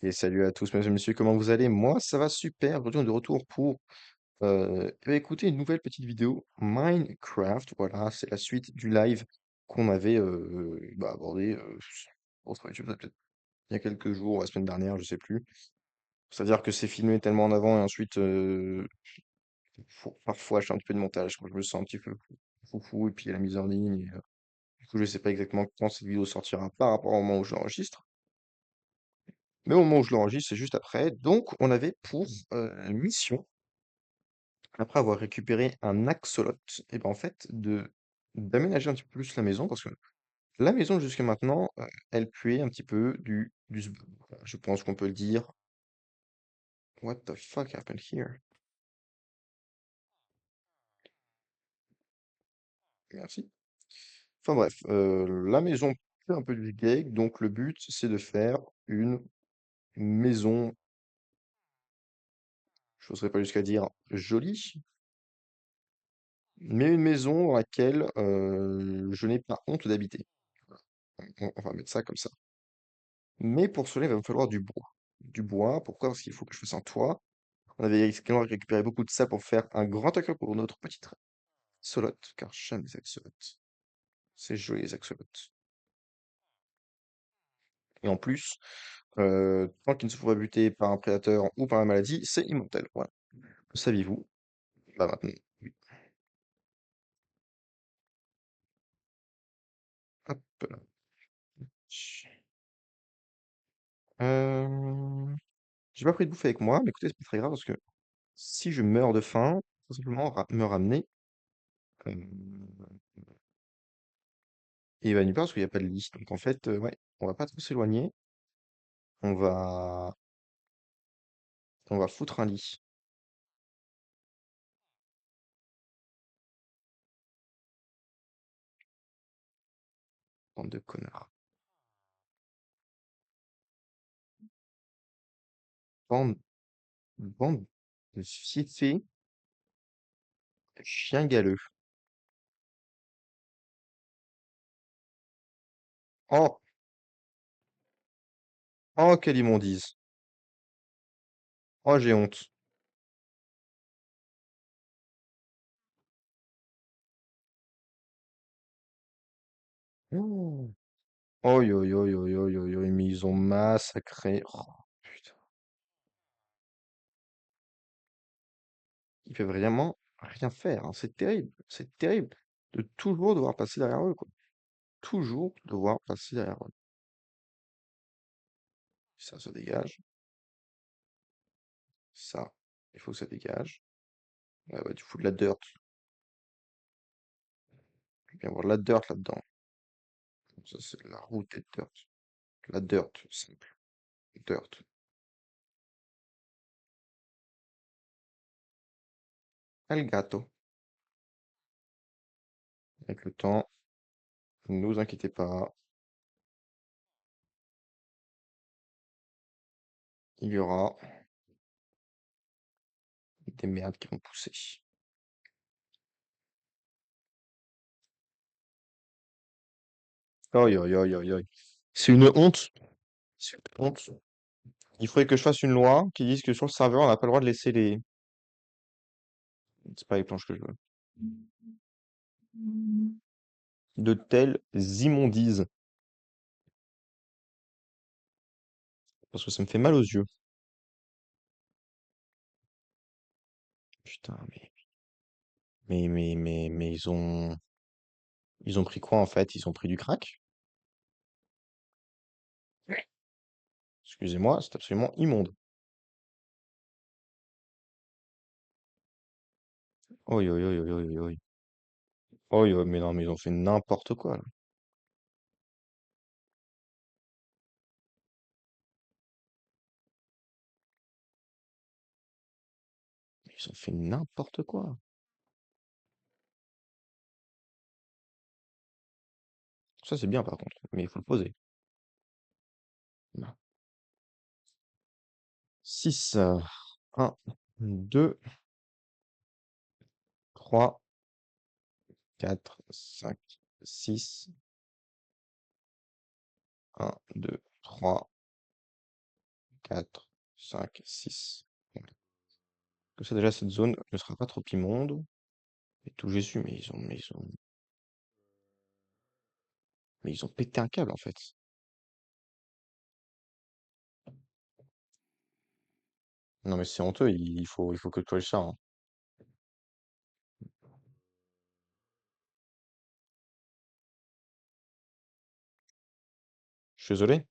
Et salut à tous, mesdames et messieurs, comment vous allez? Moi, ça va super. Aujourd'hui, on est de retour pour écouter une nouvelle petite vidéo Minecraft. Voilà, c'est la suite du live qu'on avait abordé peut-être il y a quelques jours, la semaine dernière, je sais plus. C'est-à-dire que c'est filmé tellement en avant et ensuite, parfois, je fais un petit peu de montage quand je me sens un petit peu foufou et puis il y a la mise en ligne. Du coup, je sais pas exactement quand cette vidéo sortira par rapport au moment où je l'enregistre. Mais au moment où je l'enregistre, c'est juste après. Donc, on avait pour mission, après avoir récupéré un axolote, et ben en fait, d'aménager un petit peu plus la maison, parce que la maison jusqu'à maintenant, elle puait un petit peu du sbum. Voilà, je pense qu'on peut le dire. What the fuck happened here? Merci. Enfin bref, la maison fait un peu du cake, donc le but, c'est de faire une maison, je n'oserais pas jusqu'à dire jolie, mais une maison dans laquelle je n'ai pas honte d'habiter. Voilà. On va mettre ça comme ça. Mais pour cela, il va me falloir du bois. Du bois, pourquoi? Parce qu'il faut que je fasse un toit. On avait également récupéré beaucoup de ça pour faire un grand accueil pour notre petite axolote, car j'aime les axolotes. C'est joli les axolotes. Et en plus, tant qu'ils ne se font pas buter par un prédateur ou par la maladie, c'est immortel. Voilà. Le saviez-vous? Bah maintenant, oui. Hop là. Euh, J'ai pas pris de bouffe avec moi, mais écoutez, c'est pas très grave parce que si je meurs de faim, faut simplement me ramener euh, et il va nulle part parce qu'il n'y a pas de lit. Donc en fait, ouais, on va pas trop s'éloigner. On va, on va foutre un lit. Bande de connards. Bande, bande de fiefés, chiens galeux. Oh, oh, quelle immondice. Oh, j'ai honte. Oh. Oi, oi, oi, oi, oi, oi, oi, mais ils ont massacré. Oh, putain. Ils peuvent vraiment rien faire, hein. C'est terrible. C'est terrible de toujours devoir passer derrière eux, quoi. Toujours devoir passer derrière eux. Ça se dégage. Ça, il faut que ça dégage. Ouais, bah, tu fous de la dirt. Il peut y avoir de la dirt là-dedans. Ça, c'est la route des dirt. La dirt, simple. Dirt. El gato. Avec le temps, ne vous inquiétez pas, il y aura des merdes qui vont pousser. Oi, oi, oi, oi, oi. C'est une honte. C'est une honte. Il faudrait que je fasse une loi qui dise que sur le serveur, on n'a pas le droit de laisser les... C'est pas les planches que je veux. De telles immondises. Parce que ça me fait mal aux yeux. Putain, mais ils ont pris quoi en fait? Ils ont pris du crack? Excusez-moi, c'est absolument immonde. Oi, oi, oi, oi, oi, oi. Oi, oi, mais non, mais ils ont fait n'importe quoi là. Ils ont fait n'importe quoi. Ça c'est bien par contre, mais il faut le poser. 6, 1, 2, 3, 4, 5, 6, 1, 2, 3, 4, 5, 6. Voilà. Comme ça, déjà, cette zone ne sera pas trop immonde. Et tout Jésus, mais ils ont pété un câble, en fait. Non, mais c'est honteux, il faut que tu corriges ça, hein. Je suis désolé,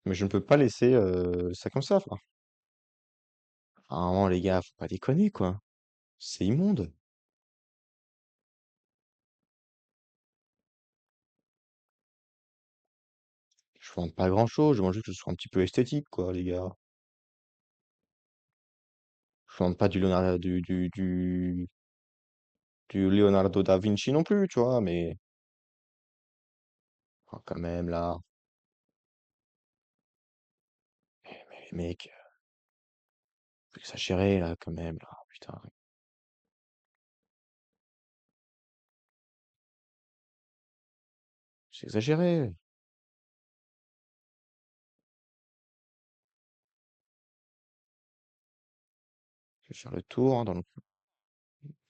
mais je ne peux pas laisser ça comme ça, frère. À un moment, les gars, faut pas déconner, quoi. C'est immonde. Je demande pas grand-chose, je demande juste que ce soit un petit peu esthétique, quoi, les gars. Je demande pas du Leonardo da Vinci non plus, tu vois, mais oh, quand même, là. Mais les mecs, faut exagérer, là, quand même, là. Putain, c'est exagéré. Je vais faire le tour, hein,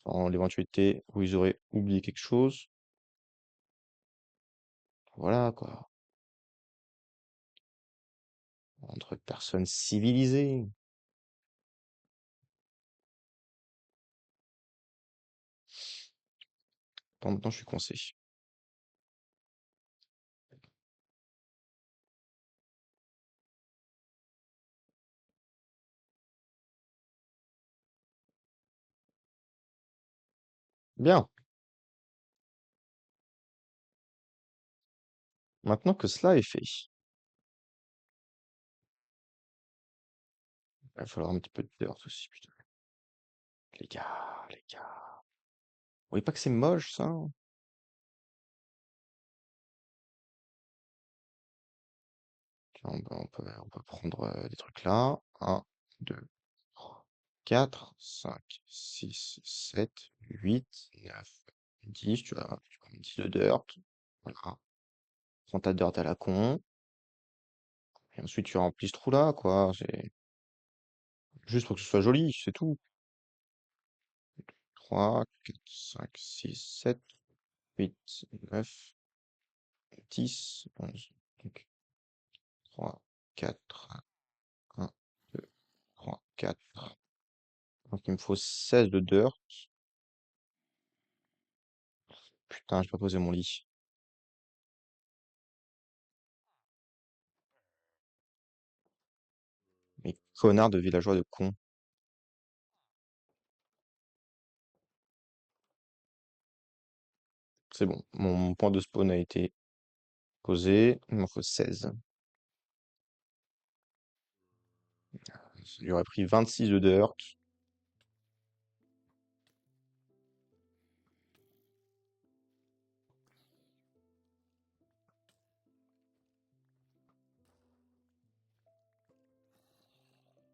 dans l'éventualité où ils auraient oublié quelque chose. Voilà, quoi. Entre personnes civilisées. Maintenant, je suis coincé. Bien. Maintenant que cela est fait, il va falloir un petit peu de dirt aussi, putain. Les gars. Vous voyez pas que c'est moche, ça, hein? Tiens, on peut prendre des trucs là. Un, 2, 3, 4, 5, 6, 7, 8, 9, 10. Tu prends 10 de dirt. Voilà. Prends ta dirt à la con. Et ensuite, tu remplis ce trou-là, quoi. C'est juste pour que ce soit joli, c'est tout. 3, 4, 5, 6, 7, 8, 9, 10, 11. Donc, 3, 4, 1, 2, 3, 4. Donc, il me faut 16 de dirt. Putain, j'ai pas posé mon lit. Mais connard de villageois de con. C'est bon, mon point de spawn a été posé. Il m'en faut 16. Ça lui aurait pris 26 de dirt.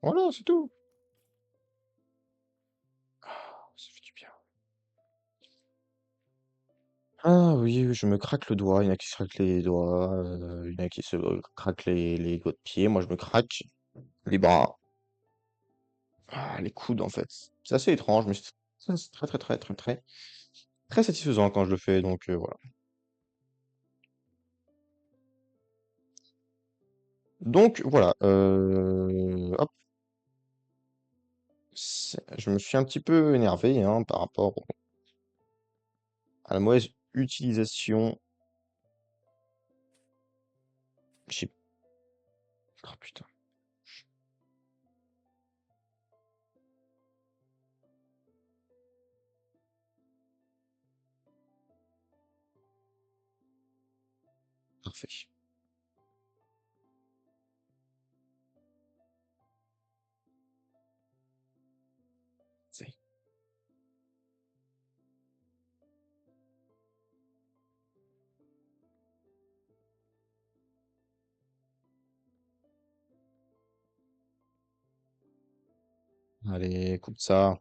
Voilà, c'est tout. Ça fait du bien. Ah oui, oui, je me craque le doigt. Il y en a qui se craquent les doigts. Il y en a qui se craquent les doigts de pied. Moi, je me craque les bras. Ah, les coudes, en fait. C'est assez étrange, mais c'est très, très, très, très, très, très satisfaisant quand je le fais. Donc, voilà. Donc, voilà. Hop. Je me suis un petit peu énervé hein, par rapport à la mauvaise utilisation. J'ai... Oh putain, parfait. C'est- Allez, coupe ça.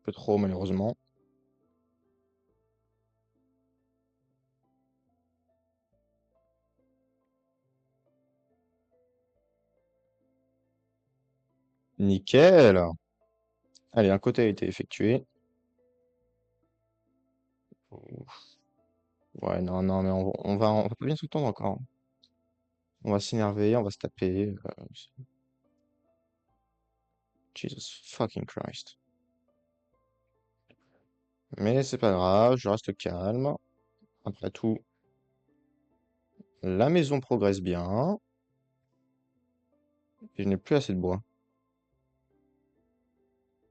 peu trop, malheureusement. Nickel! Allez, un côté a été effectué. Ouais, non, non, mais on va pas bien s'entendre encore. On va s'énerver, on va se taper. Jesus fucking Christ. Mais c'est pas grave, je reste calme. Après tout, la maison progresse bien. Et je n'ai plus assez de bois.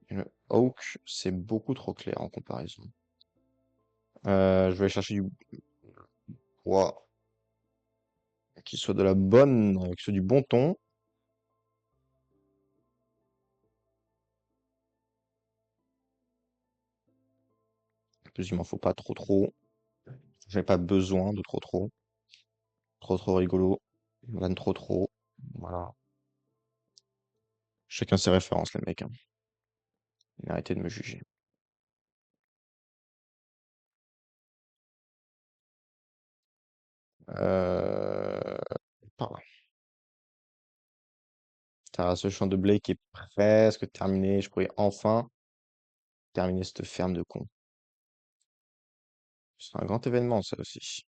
Et le oak, c'est beaucoup trop clair en comparaison. Je vais aller chercher du bois qui soit de la bonne, qui soit du bon ton. En plus, il m'en faut pas trop trop. J'ai pas besoin de trop trop. Trop trop rigolo. Van trop trop. Voilà. Chacun ses références, les mecs, hein. Arrêtez de me juger. Euh... Par là. T'as ce champ de blé qui est presque terminé. Je pourrais enfin terminer cette ferme de cons. C'est un grand événement, ça aussi.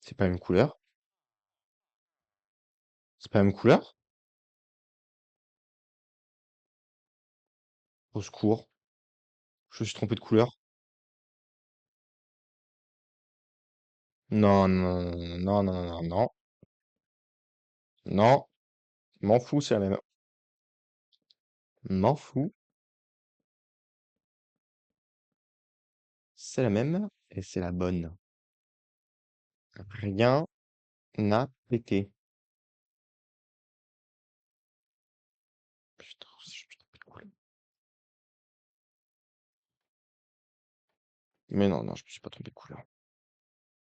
C'est pas la même couleur? C'est pas la même couleur? Au secours. Je me suis trompé de couleur. Non, non, non, non, non, non, non. Non, m'en fous, c'est la même. M'en fous, c'est la même et c'est la bonne. Rien n'a pété. Putain, je me suis trompé de couleur. Mais non, non, je me suis pas trompé de couleur.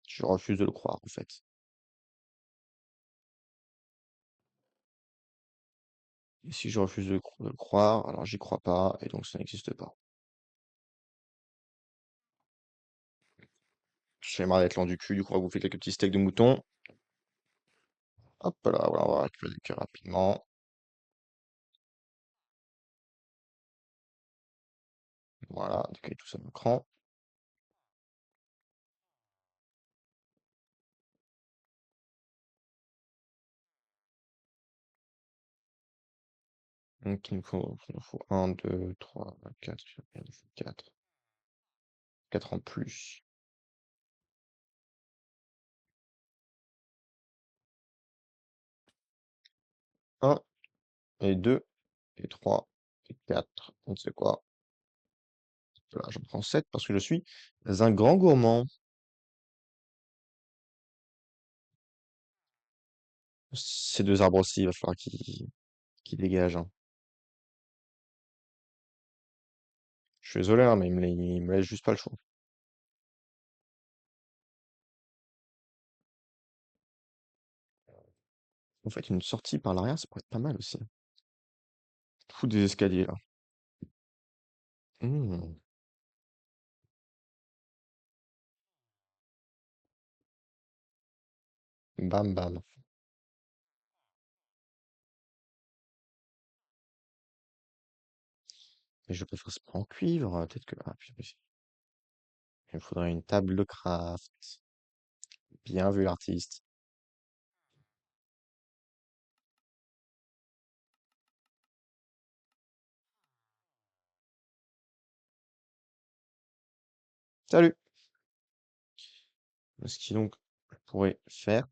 Je refuse de le croire, en fait. Et si je refuse de le croire, alors j'y crois pas, et donc ça n'existe pas. J'ai marre d'être lent du cul, du coup, on va bouffer quelques petits steaks de mouton. Hop là, voilà, on va récupérer le cœur rapidement. Voilà, décaler tout ça d'un cran. Donc il nous faut 1, 2, 3, 4, 4. 4 en plus. Un et 2 et 3 et 4. On ne sait quoi. Voilà, j'en prends 7 parce que je suis un grand gourmand. Ces deux arbres-ci, il va falloir qu'ils dégagent, hein. Je suis désolé, hein, mais il me laisse juste pas le choix. En fait, une sortie par l'arrière, ça pourrait être pas mal aussi. Foutre des escaliers, là. Hmm, bam, bam. Mais je préfère ce en cuivre. Peut-être que... Ah, putain, il me faudrait une table de craft. Bien vu, l'artiste. Salut! Ce qui donc pourrait faire...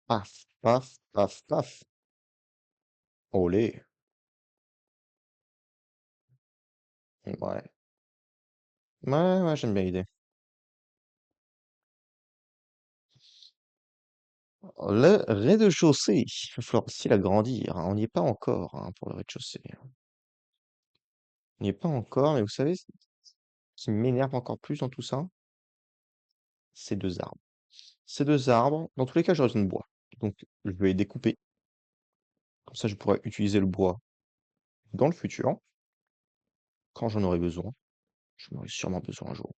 Paf, paf, paf, paf. Olé. Ouais. Ouais, ouais, j'aime bien l'idée. Le rez-de-chaussée, il va falloir aussi l'agrandir, hein. On n'y est pas encore, hein, pour le rez-de-chaussée. On n'y est pas encore, mais vous savez, ce qui m'énerve encore plus dans tout ça, ces deux arbres. Ces deux arbres, dans tous les cas, j'aurais besoin de bois. Donc, je vais les découper. Comme ça, je pourrais utiliser le bois dans le futur, quand j'en aurai besoin. J'en aurai sûrement besoin un jour.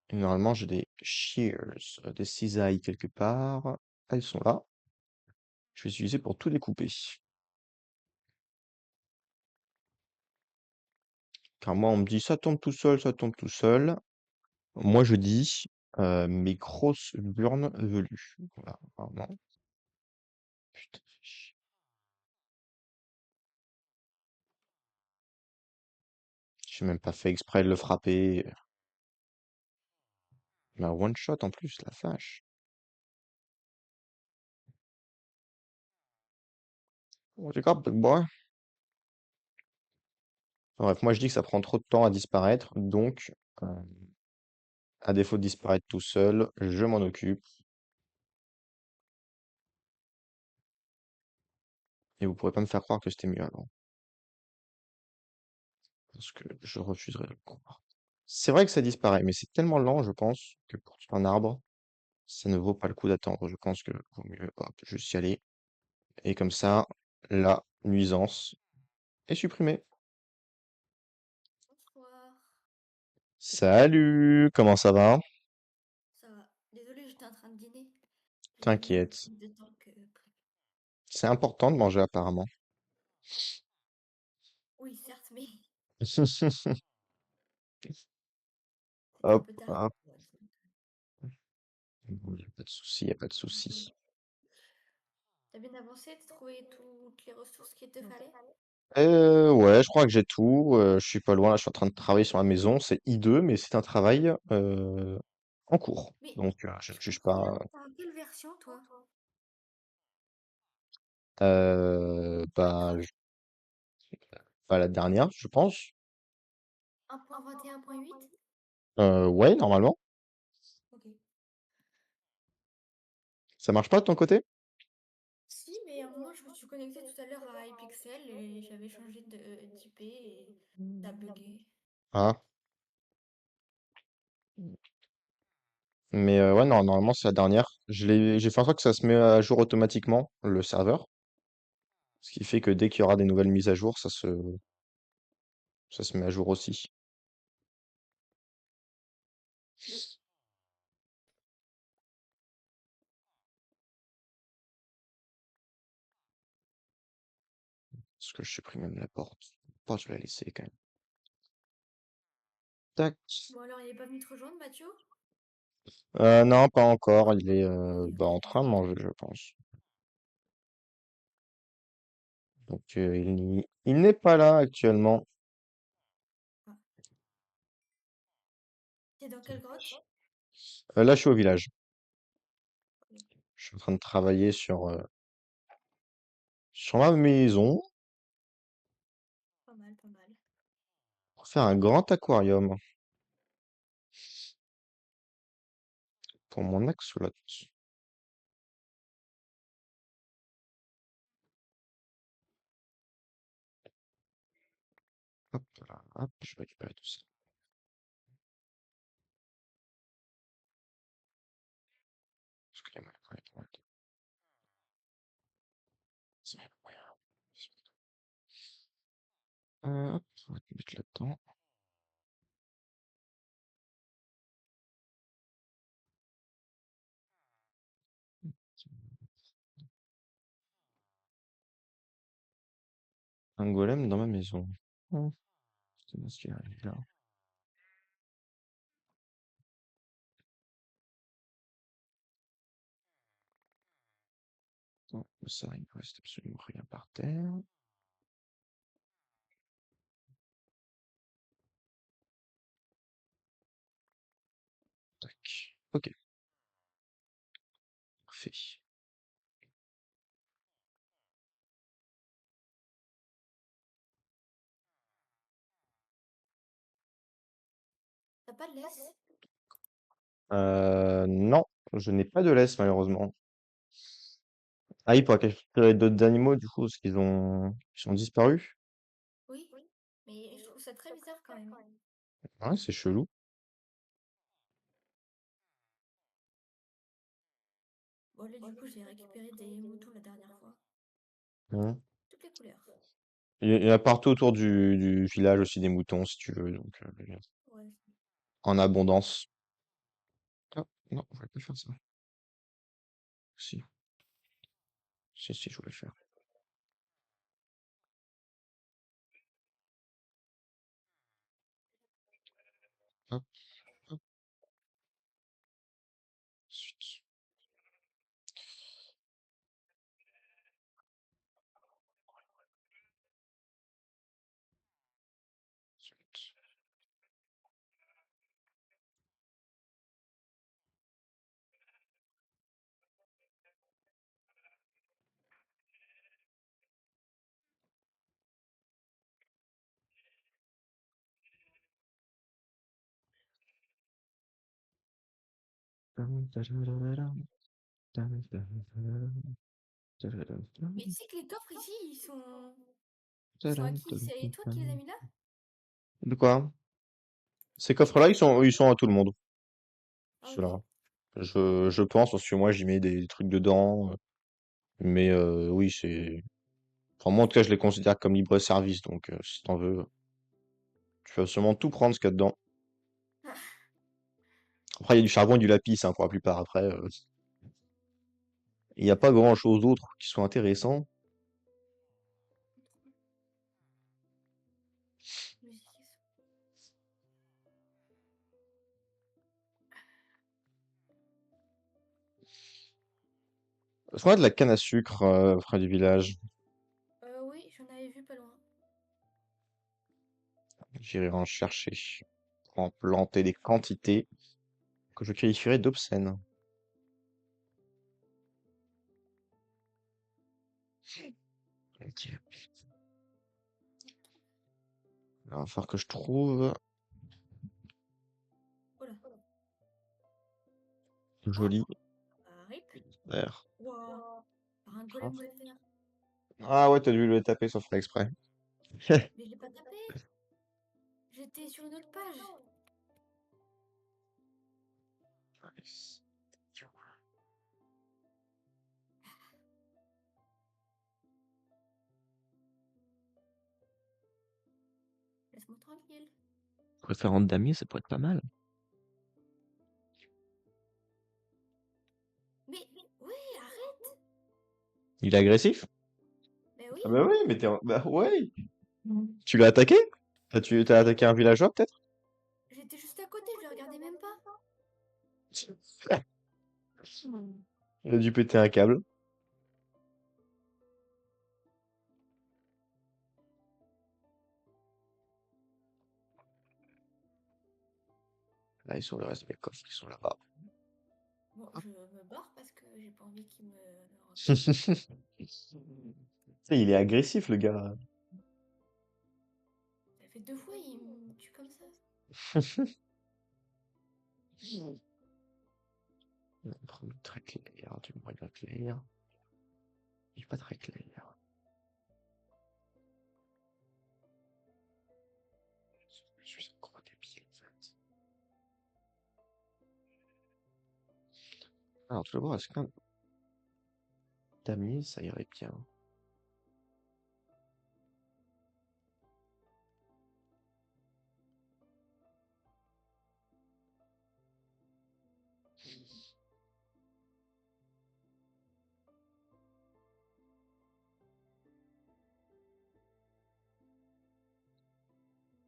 Et normalement, j'ai des shears, des cisailles quelque part. Elles sont là. Je vais les utiliser pour tout découper. Car moi, on me dit, ça tombe tout seul, ça tombe tout seul. Moi, je dis, mes grosses burnes velues. Voilà, vraiment. Putain, fais chier. J'ai même pas fait exprès de le frapper. Mais un one shot en plus, la vache. Bon, j'ai grave de bois. Bref, moi je dis que ça prend trop de temps à disparaître, donc euh, à défaut de disparaître tout seul, je m'en occupe. Et vous pourrez pas me faire croire que c'était mieux avant. Parce que je refuserai de le croire. C'est vrai que ça disparaît, mais c'est tellement lent, je pense, que pour tuer un arbre, ça ne vaut pas le coup d'attendre. Je pense que vaut mieux hop, juste y aller. Et comme ça, la nuisance est supprimée. Bonsoir. Salut, comment ça va? Ça va. Désolée, j'étais en train de dîner. J'ai mis un peu T'inquiète. plus de temps que prévu. C'est important de manger apparemment. Oui, certes, mais c'était un Hop, peu tard pour hop. moi, disons. Y a pas de souci, y a pas de souci. T'as bien avancé? T'as trouvé toutes les ressources qu'il te fallait? Ouais, je crois que j'ai tout. Je suis pas loin, là, je suis en train de travailler sur la maison. C'est hideux, mais c'est un travail en cours. Mais Donc, je ne je juge comprends rien. pas. T'as quelle version, toi? Bah, pas la dernière, je pense. 1.21.8? Ouais, normalement. Ok. Ça marche pas de ton côté? Si, mais à un moment, je me suis connectée tout à l'heure à iPixel et j'avais changé d'IP et ça a bugué. Ah. Mais ouais, non, normalement, c'est la dernière. J'ai fait en sorte que ça se met à jour automatiquement, le serveur. Ce qui fait que dès qu'il y aura des nouvelles mises à jour, ça se met à jour aussi. Parce que je supprime même la porte. Bon, je vais la laisser quand même. Tac. Bon, alors, il est pas venu te rejoindre, Mathieu? Non, pas encore. Il est Oui, bah, ok, en bon, train de c'est manger, je pense. Donc, il n'est pas là actuellement. Ah. T'es dans quelle grotte? Là, je suis au village. Ok. Je suis en train de travailler sur ma maison Pas mal, pas mal. pour faire un grand aquarium pour mon axolote. Hop là, hop, je vais récupérer tout ça. Parce qu'il y a moyen. C'est moyen. Hop, on va te mettre là-dedans. Un golem dans ma maison. C'est bien ce qui arrive là. Non, ça, il ne reste absolument rien par terre. Tac. Ok, parfait. T'as pas de laisse? Non, je n'ai pas de laisse malheureusement. Ah, il pourrait capturer d'autres animaux du coup, parce ils ont disparu. Oui, mais je trouve ça très bizarre quand même. Ouais, c'est chelou. Bon, là, du coup, j'ai récupéré des moutons la dernière fois. Mhm. Toutes les couleurs. Il y en a partout autour du village aussi des moutons, si tu veux, donc Ouais. en abondance. Ah, non, je voulais pas faire ça. Si, si, je voulais faire. Hop, hop, suite, suite. Mais tu sais que les coffres ici, ils sont à qui? C'est toi qui les as mis là? De quoi? Ces Les coffres-là, coffres. ils sont à tout le monde, Ah, ok. ceux-là. Je pense, parce que moi, j'y mets des trucs dedans. Mais oui, c'est. Enfin, moi, en tout cas, je les considère comme libre-service. Donc, si t'en veux, tu peux absolument tout prendre ce qu'il y a dedans. Après, il y a du charbon et du lapis, hein, pour la plupart. Après, il n'y a pas grand-chose d'autre qui soit intéressant. Musique. Est-ce qu'on a de la canne à sucre près du village? Oui, j'en avais vu pas loin. J'irai en chercher. Pour en planter des quantités que je qualifierais d'obscènes. Ok. Il va falloir que je trouve Oh là. Oh, joli. rip. Vert. Wow. Par un Ah golem de fer. Ah ouais, t'as dû le taper sans faire exprès. Mais je l'ai pas tapé. J'étais sur une autre page. Nice. Laisse-moi tranquille. Préférante damier, ça pourrait être pas mal. Mais, oui, arrête. Il est agressif? Mais oui, Ah bah oui, mais bah ouais. Tu l'as attaqué? T'as mais attaqué un villageois, peut-être? j'étais juste à côté, je le regardais même pas. Il a dû péter un câble. Là, ils sont le reste des coffres qui sont là-bas. Bon, Hop. je me barre parce que j'ai pas envie qu'il me le Tu refasse. sais, il est agressif, le gars. Ça fait 2 fois, il me tue comme ça. On va prendre très clair, du moyen clair. Il est pas très clair. Je suis encore des pieds, en fait. Alors, tu vas voir, est-ce qu'un damier, ça irait bien?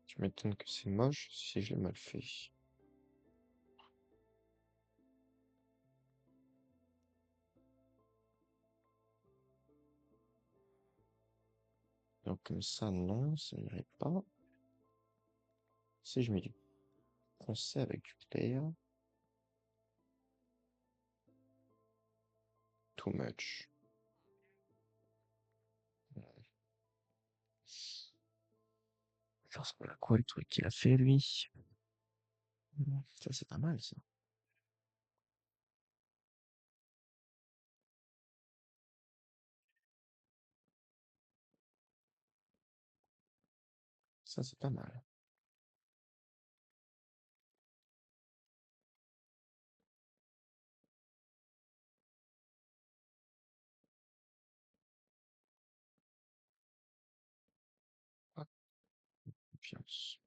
Tu m'étonnes que c'est moche si je l'ai mal fait. Donc, comme ça, non, ça irait pas. Si je mets du foncé avec du clair, too much. Ça ressemble à quoi le truc qu'il a fait, lui? Ça, c'est pas mal, ça. Ça, c'est pas mal. Confiance.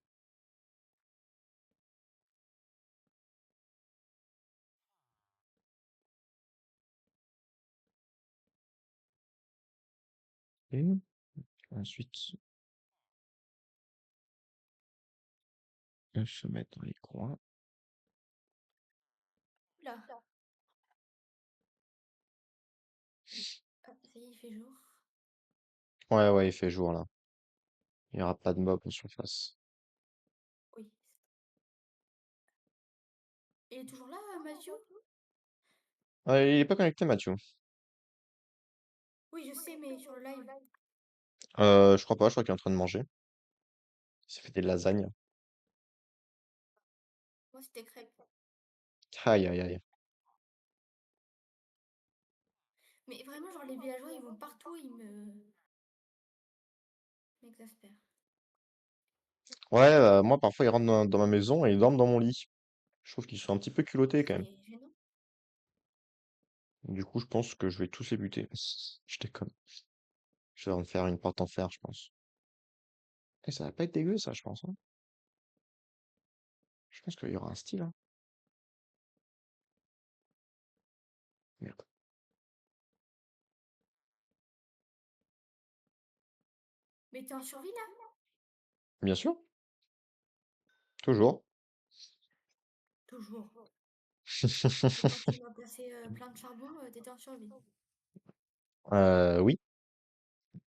Et ensuite, on se met dans les coins. Oula, ah, ça y est, il fait jour. Ouais, ouais, il fait jour là. Il n'y aura pas de mob en surface. Oui. Il est toujours là, Mathieu? Il est pas connecté, Mathieu. Oui, je sais, mais sur le live. Je crois pas, je crois qu'il est en train de manger. Il s'est fait des lasagnes. Moi, c'était crêpes. Aïe, aïe, aïe. Mais vraiment, genre, les villageois, ils vont partout, m'exaspèrent. Ouais, moi parfois ils rentrent dans ma maison et ils dorment dans mon lit. Je trouve qu'ils sont un petit peu culottés quand même. C'est gênant. Du coup, je pense que je vais tous les buter. Je déconne. Je vais en faire une porte en fer, je pense. Et ça va pas être dégueu, ça, je pense, hein. Je pense qu'il y aura un style, hein. Merde. Mais t'es en survie, là? Bien sûr, toujours. Toujours. Et quand tu m'as placé plein de charbon, t'étais en survie. Oui.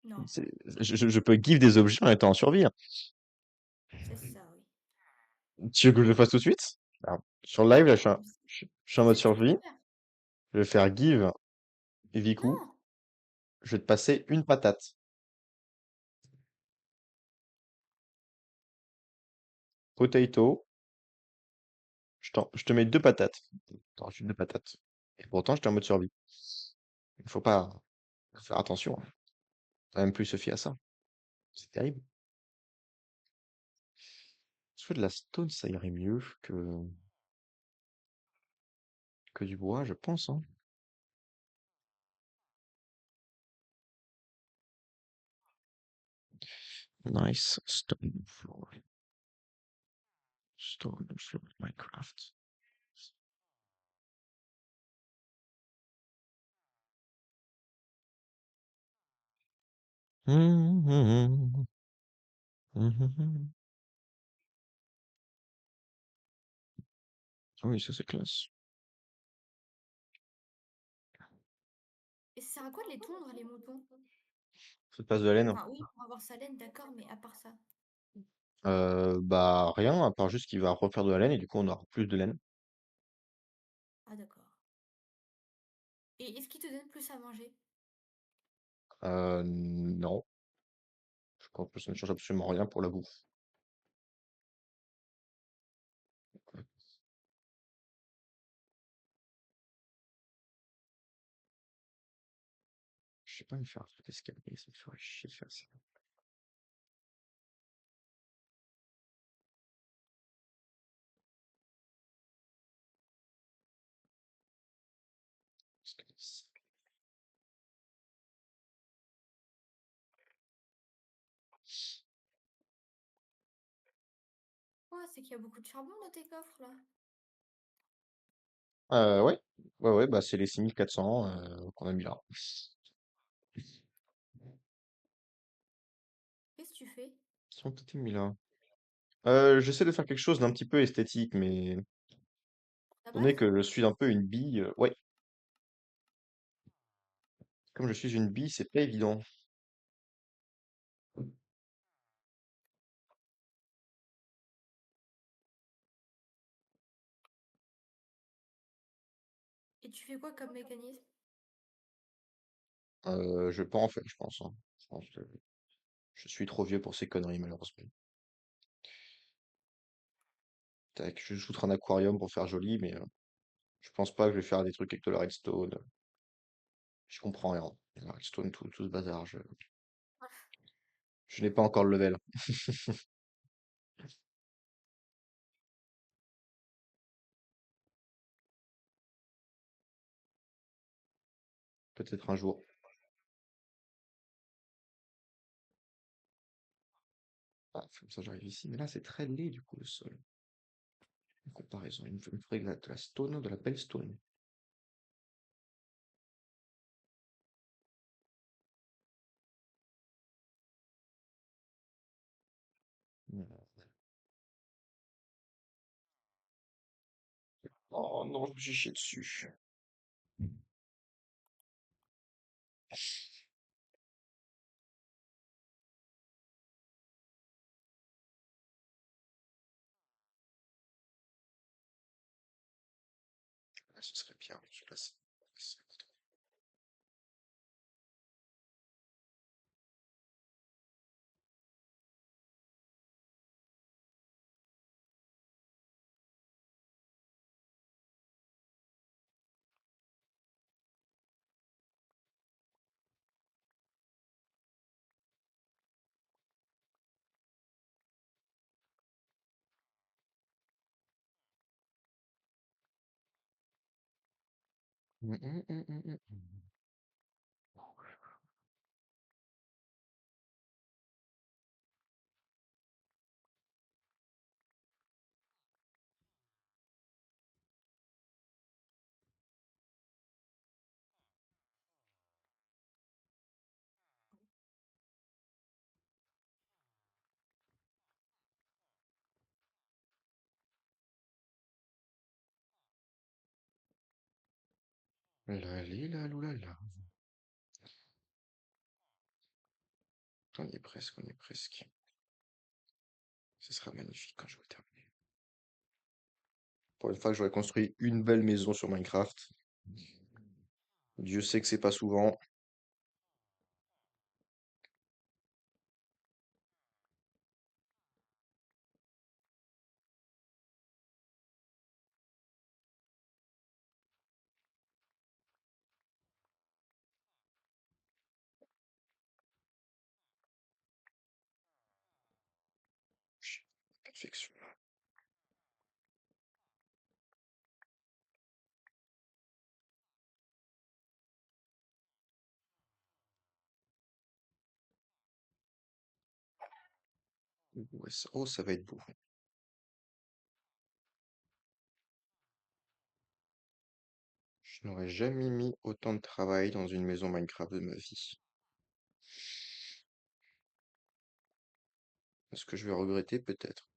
Non, Je peux give des objets en étant en survie, hein. c'est ça, oui. Tu veux que je le fasse tout de suite? Alors, sur le live, là, Non, je suis je en mode sais que tu peux survie. le faire. Je vais faire give Viku. Non, Je vais te passer une patate. Potato. Je te mets deux patates. T'en rajoutes deux patates. Et pourtant, j'étais en mode survie. Il faut pas faut faire attention, hein. Faut même plus se fier à ça. C'est terrible. Soit de la stone, ça irait mieux que du bois, je pense, hein. Nice stone floor. Stone floor Minecraft. Mhm, mhm. Oui, ça c'est classe. et ça sert à quoi de les tondre, les moutons? Ça te passe de la laine? Enfin, oui, pour avoir sa laine, d'accord, mais à part ça. Bah rien, à part juste qu'il va refaire de la laine et du coup on aura plus de laine. Ah, d'accord. Et est-ce qu'ils te donnent plus à manger? Non, je crois que ça ne change absolument rien pour la bouffe. Je sais pas me faire un truc escalier, ça me ferait chier de faire ça. Escalier. Ouais, c'est qu'il y a beaucoup de charbon dans tes coffres, là. Ouais, ouais, ouais, bah c'est les 6400 qu'on a mis là. Qu'est-ce que tu fais? Ils sont peut-être mis là. J'essaie de faire quelque chose d'un petit peu esthétique, mais étant La donné base? que je suis un peu une bille, ouais, comme je suis une bille, c'est pas évident. Et tu fais quoi comme mécanisme? Je vais pas en faire, je pense, hein. Je pense que je suis trop vieux pour ces conneries, malheureusement. Tac, je vais juste foutre un aquarium pour faire joli, mais je pense pas que je vais faire des trucs avec de la redstone. Je comprends rien. La redstone, tout ce bazar, je n'ai pas encore le level. Peut-être un jour. Comme ça, j'arrive ici. Mais là, c'est très laid, du coup, le sol. En comparaison, il me faudrait de la stone, de la belle stone. Oh non, je me suis chié dessus. Ah, ce serait bien, celui-là, La li la lou la la. On y est presque, on y est presque. Ce sera magnifique quand je vais terminer. Pour une fois que j'aurais construit une belle maison sur Minecraft. Dieu sait que c'est pas souvent. Perfection. Ouais, oh, ça va être beau. Je n'aurais jamais mis autant de travail dans une maison Minecraft de ma vie. Est-ce que je vais regretter? Peut-être.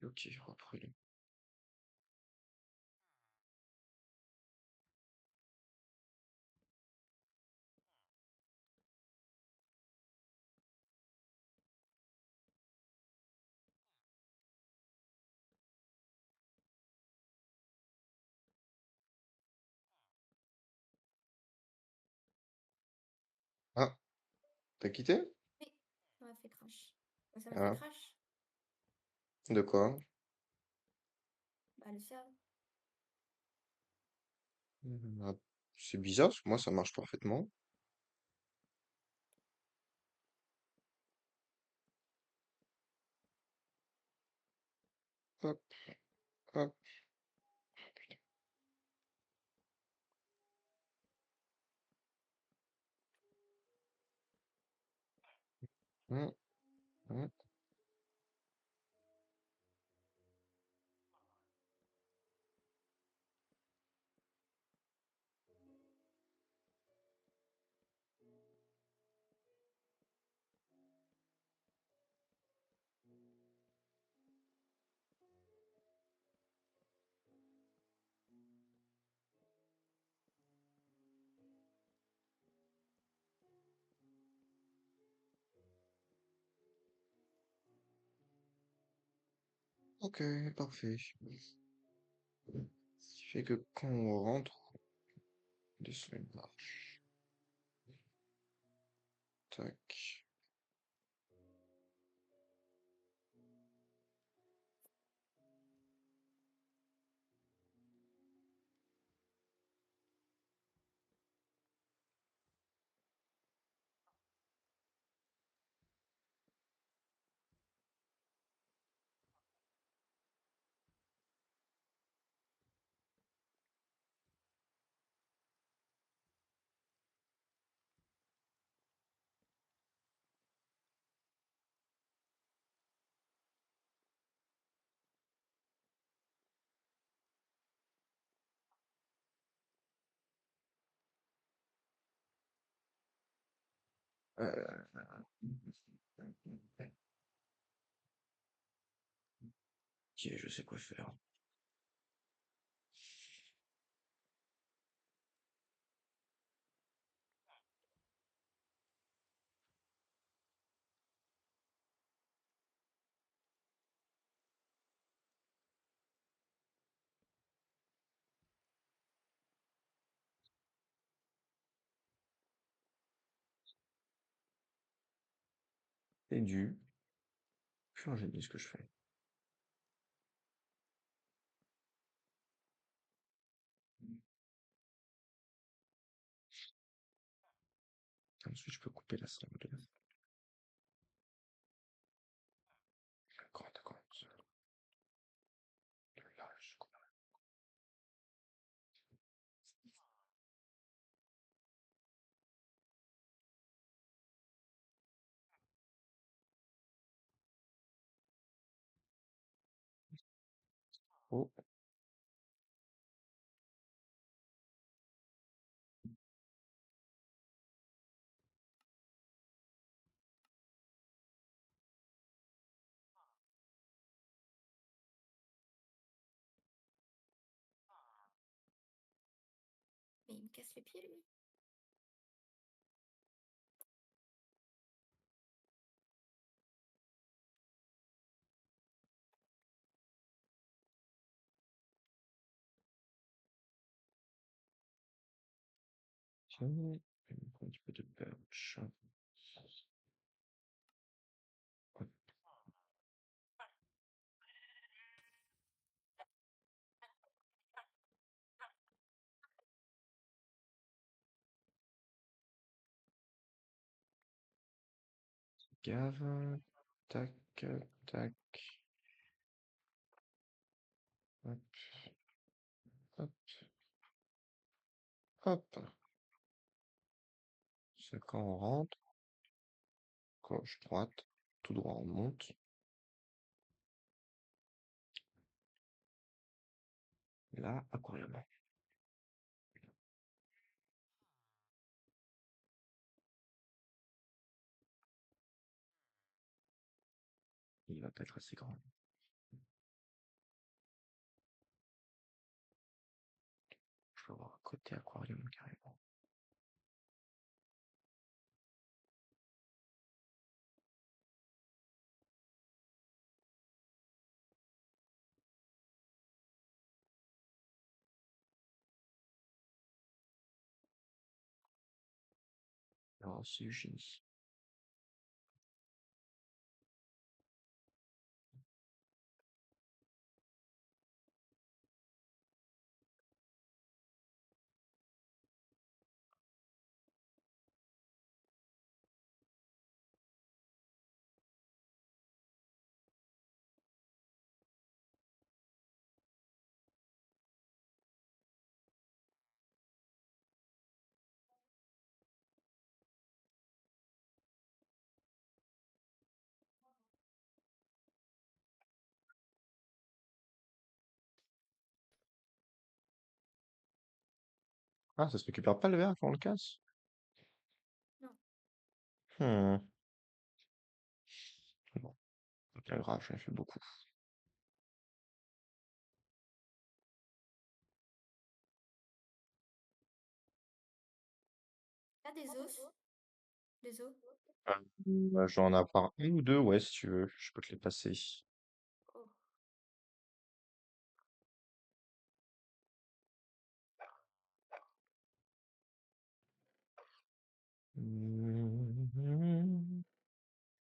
Ok, reprenons. Ah, t'as quitté? Oui, ça m'a fait crash. Ça m'a fait Ah, crash. de quoi? Bah, le serveur. Ah, c'est bizarre, parce que moi ça marche parfaitement. Hop, hop. Hum, hum. Ok, parfait. Ce qui fait que quand on rentre, des semaines marche. Tac. Euh, ok, je sais quoi faire. C'est dû. Changer de ce que je fais. Ensuite, je peux couper la sangle. D'accord, d'accord. Là, je coupe. Oh, Mais il me casse les pieds, lui. tiens. Je vais mettre un petit peu de perch. Hop, gave. Tac, tac. Hop, hop, hop. C'est quand on rentre. Gauche, droite. Tout droit, on monte. Là, aquarium. Il va pas être assez grand. Je vais avoir un côté aquarium carrément. Alors, c'est génie. Ah, ça se récupère pas le verre quand on le casse? Non. Hmm. Bon, c'est pas grave, j'en ai fait beaucoup. T'as des os? Des os? Bah, j'en ai avoir un ou deux, ouais, si tu veux. Je peux te les passer. Oh.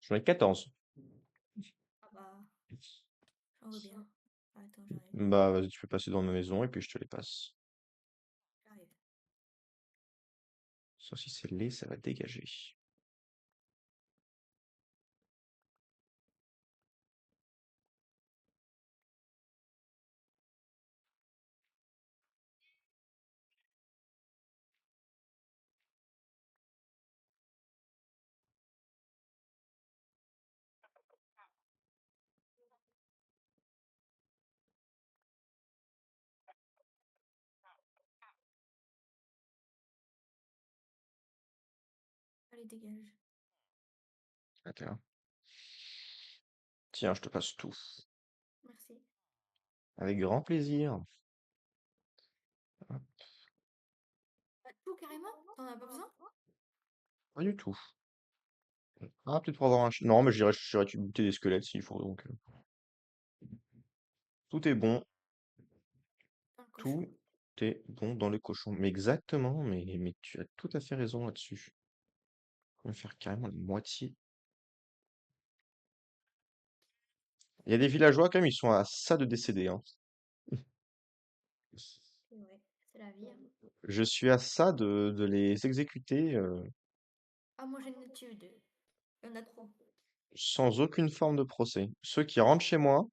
J'en ai 14. Ah bah, j'en veux bien. Attends, j'arrive. Bah, vas-y, tu peux passer dans ma maison et puis je te les passe. J'arrive. Sauf si c'est laid, ça va dégager. Allez, dégage. Attends. Tiens, je te passe tout. Merci. Avec grand plaisir. Hop, Ah, tout carrément? T'en as pas besoin? pas du tout. Ah, peut-être pour avoir un... Non, mais j'irai buter des squelettes s'il faut, donc... tout est bon. Dans le cochon. Tout est bon dans le cochon. Mais exactement, mais tu as tout à fait raison là-dessus. On va faire carrément la moitié. Il y a des villageois, quand même, ils sont à ça de décéder, hein. C'est vrai, c'est la vie, hein. Je suis à ça de les exécuter Ah, moi j'en ai tué deux. Il y en a trop. sans aucune forme de procès. Ceux qui rentrent chez moi,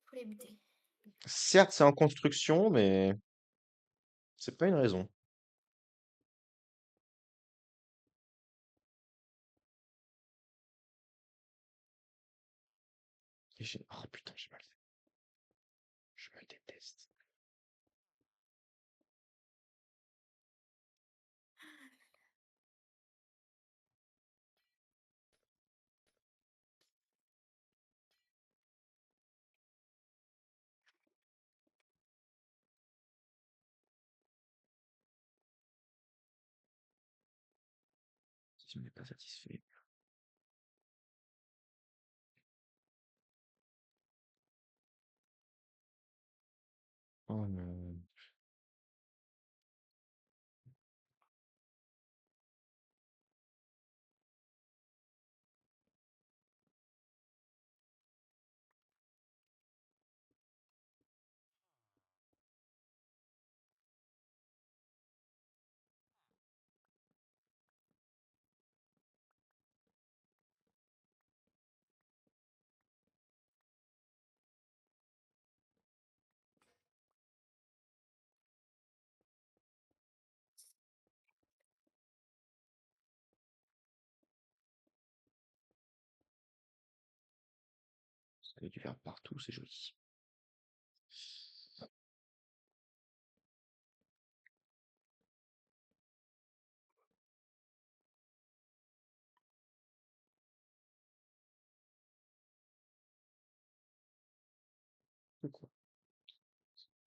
Faut les buter. certes, c'est en construction, mais c'est pas une raison. Oh putain, j'ai mal fait. Je me déteste. Si tu n'es pas satisfait. Oh non. Ça a du vert partout, c'est joli. N'importe quoi.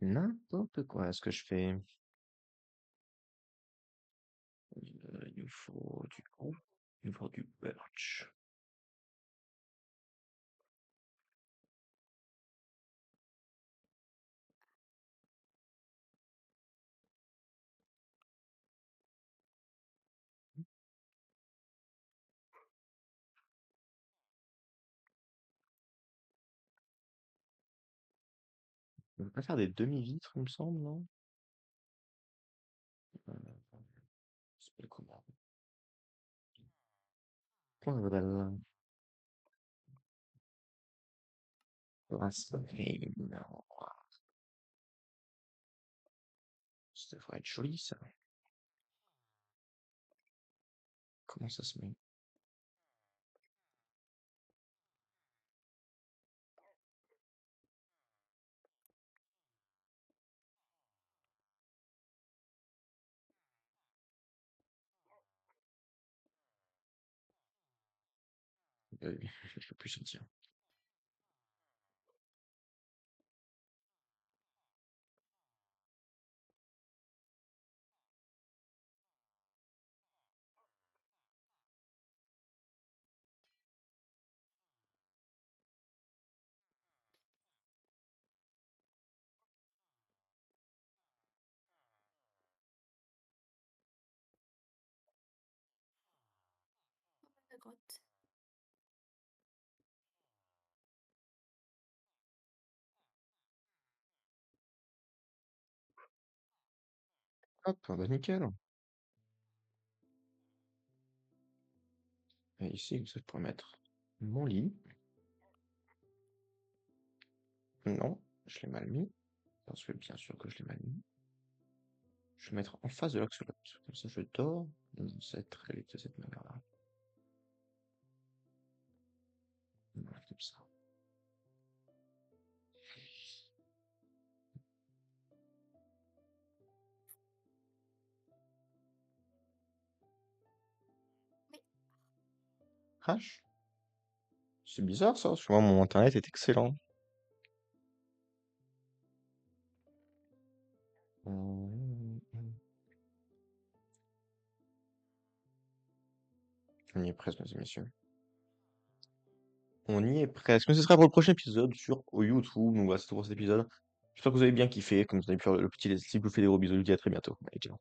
N'importe quoi, ce que je fais. Il nous faut du gros. Il nous faut du birch. On peut pas faire des demi-vitres, il me semble, non? Euh, ça s'appelle comment? Voilà. Raspail, non. Ça devrait être joli, ça. Comment ça se met? Je peux plus sentir. grotte. Hop, bah nickel. Et ici, comme ça, je pourrais mettre mon lit. Non, je l'ai mal mis. Parce que bien sûr que je l'ai mal mis. Je vais mettre en face de l'axolote. Comme ça, je dors dans cette réalité de cette manière-là. Voilà, comme ça. Oui. Crash? C'est bizarre ça, parce que moi, mon internet est excellent. On y est presque, mesdames et messieurs. On y est presque. Mais ce sera pour le prochain épisode sur YouTube. Donc voilà, c'est tout pour cet épisode. J'espère que vous avez bien kiffé. Comme vous avez pu faire le petit, si je vous fais des gros bisous, je vous dis à très bientôt. Allez, ciao.